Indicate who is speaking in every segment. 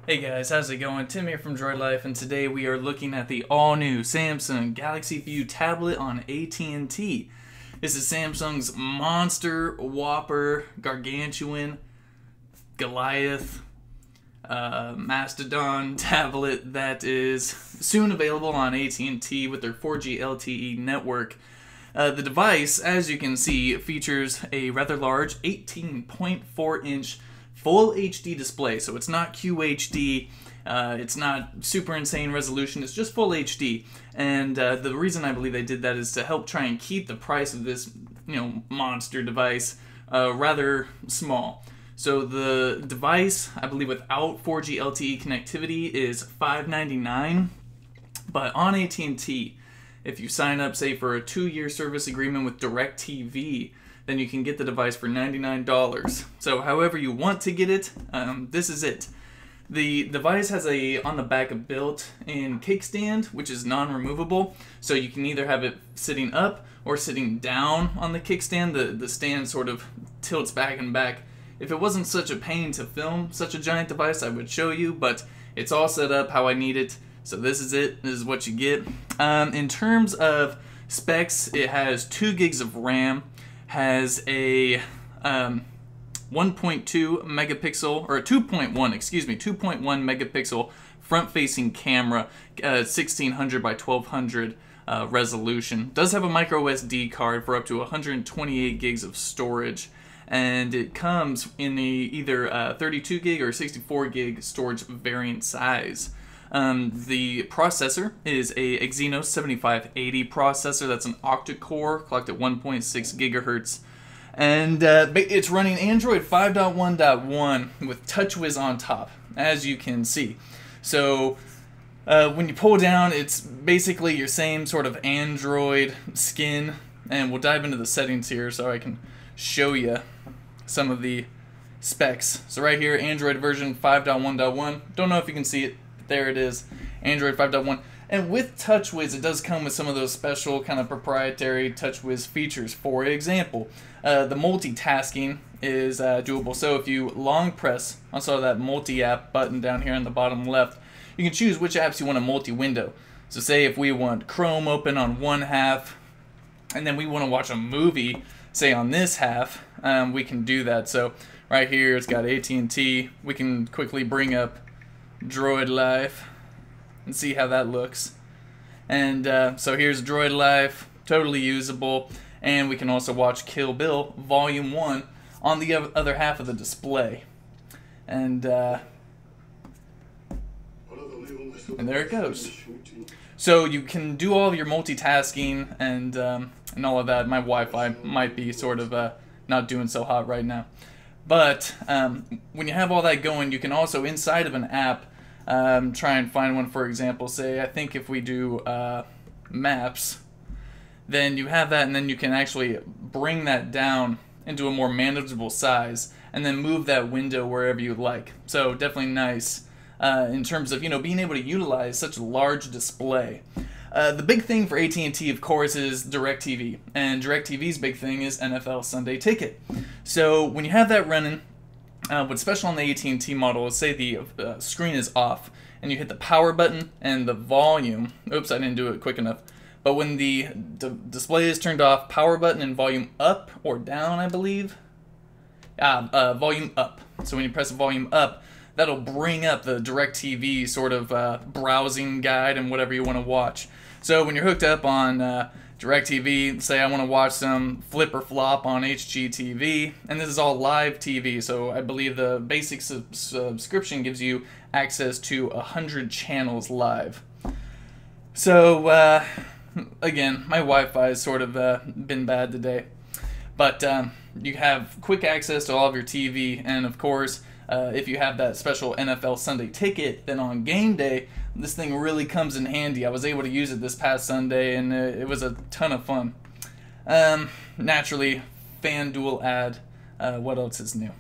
Speaker 1: Hey guys, how's it going? Tim here from Droid Life, and today we are looking at the all-new Samsung Galaxy View tablet on AT&T. This is Samsung's monster, whopper, gargantuan, Goliath, mastodon tablet that is soon available on AT&T with their 4G LTE network. The device, as you can see, features a rather large 18.4-inch Full HD display, so it's not QHD, it's not super insane resolution, it's just Full HD. And the reason I believe they did that is to help try and keep the price of this, monster device rather small. So the device, I believe without 4G LTE connectivity, is $599, but on AT&T, if you sign up, say, for a 2-year service agreement with Directv, then you can get the device for $99. So however you want to get it, this is it. The device has on the back a built-in kickstand, which is non-removable, so you can either have it sitting up or sitting down on the kickstand. The stand sort of tilts back and back. If it wasn't such a pain to film such a giant device, I would show you, but it's all set up how I need it, so this is it. This is what you get. In terms of specs, it has 2 gigs of RAM, has a 1.2 megapixel, or 2.1 megapixel front-facing camera, 1600 by 1200 resolution. Does have a micro SD card for up to 128 gigs of storage, and it comes in either 32 gig or 64 gig storage variant size. The processor is a Exynos 7580 processor. That's an octa-core, clocked at 1.6 gigahertz. And it's running Android 5.1.1 with TouchWiz on top, as you can see. So when you pull down, it's basically your same sort of Android skin. And we'll dive into the settings here so I can show you some of the specs. So right here, Android version 5.1.1. Don't know if you can see it. There it is, Android 5.1. And with TouchWiz, it does come with some of those special kind of proprietary TouchWiz features. For example, the multitasking is doable. So if you long press on sort of that multi-app button down here on the bottom left, you can choose which apps you want to multi-window. So say if we want Chrome open on one half, and then we want to watch a movie, say on this half, we can do that. So right here, it's got AT&T. We can quickly bring up Droid Life and see how that looks. And so here's Droid Life, totally usable, and we can also watch Kill Bill Volume 1 on the other half of the display. And there it goes. So you can do all of your multitasking and all of that. My Wi-Fi might be sort of not doing so hot right now. But when you have all that going, you can also, inside of an app, try and find one. For example, say, I think if we do Maps, then you have that, and then you can actually bring that down into a more manageable size, and then move that window wherever you like. So definitely nice in terms of being able to utilize such a large display. The big thing for AT&T, of course, is Directv, and Directv's big thing is NFL Sunday Ticket. So when you have that running, what's special on the AT&T model is, say the screen is off, and you hit the power button and the volume. Oops, I didn't do it quick enough. But when the display is turned off, power button and volume up or down, I believe. Volume up. So when you press volume up, that'll bring up the Directv sort of browsing guide and whatever you want to watch. So when you're hooked up on Directv, say I want to watch some Flip or Flop on HGTV, and this is all live TV, so I believe the basic subscription gives you access to 100 channels live. So again, my Wi-Fi has sort of been bad today, but you have quick access to all of your TV, and of course, if you have that special NFL Sunday Ticket, then on game day, this thing really comes in handy. I was able to use it this past Sunday, and it was a ton of fun. Naturally, FanDuel ad. What else is new?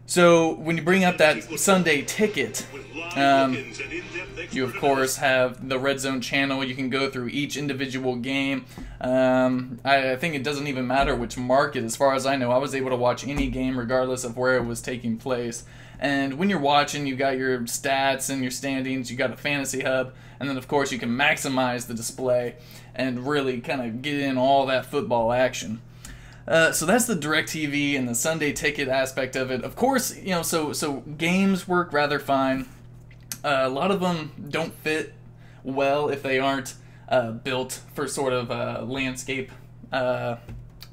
Speaker 1: So when you bring up that Sunday ticket, you of course have the Red Zone channel. You can go through each individual game. I think it doesn't even matter which market. As far as I know, I was able to watch any game regardless of where it was taking place. And when you're watching, you got your stats and your standings, you got a fantasy hub, and then of course you can maximize the display and really kind of get in all that football action. So that's the Directv and the Sunday ticket aspect of it. Of course, you know, so games work rather fine. A lot of them don't fit well if they aren't built for sort of landscape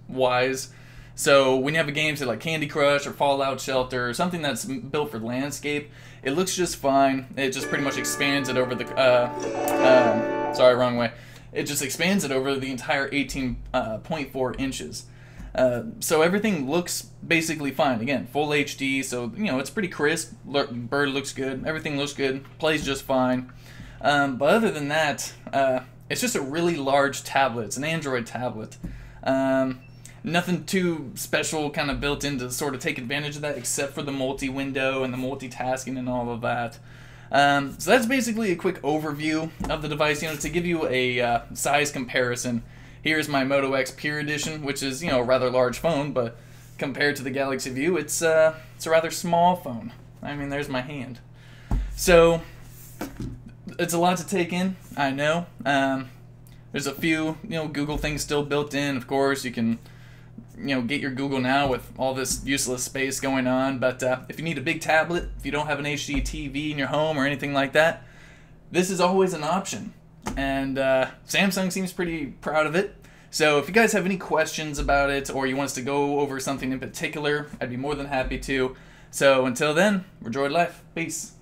Speaker 1: wise. So when you have a game, say like Candy Crush or Fallout Shelter or something that's built for landscape, it looks just fine. It just pretty much expands it over the sorry, wrong way. It just expands it over the entire 18.4 inches. So everything looks basically fine. Again, full HD, so you know it's pretty crisp. Bird looks good. Everything looks good. Plays just fine. But other than that, it's just a really large tablet. It's an Android tablet. Nothing too special kind of built in to sort of take advantage of that, except for the multi-window and the multitasking and all of that. So that's basically a quick overview of the device. You know, to give you a size comparison. Here's my Moto X Pure Edition, which is, you know, a rather large phone, but compared to the Galaxy View, it's a rather small phone. I mean, there's my hand. So, it's a lot to take in, I know. There's a few, you know, Google things still built in. Of course, you can, you know, get your Google Now with all this useless space going on. But if you need a big tablet, if you don't have an HD TV in your home or anything like that, this is always an option. And Samsung seems pretty proud of it. So if you guys have any questions about it or you want us to go over something in particular, I'd be more than happy to. So until then, we're Droid Life. Peace.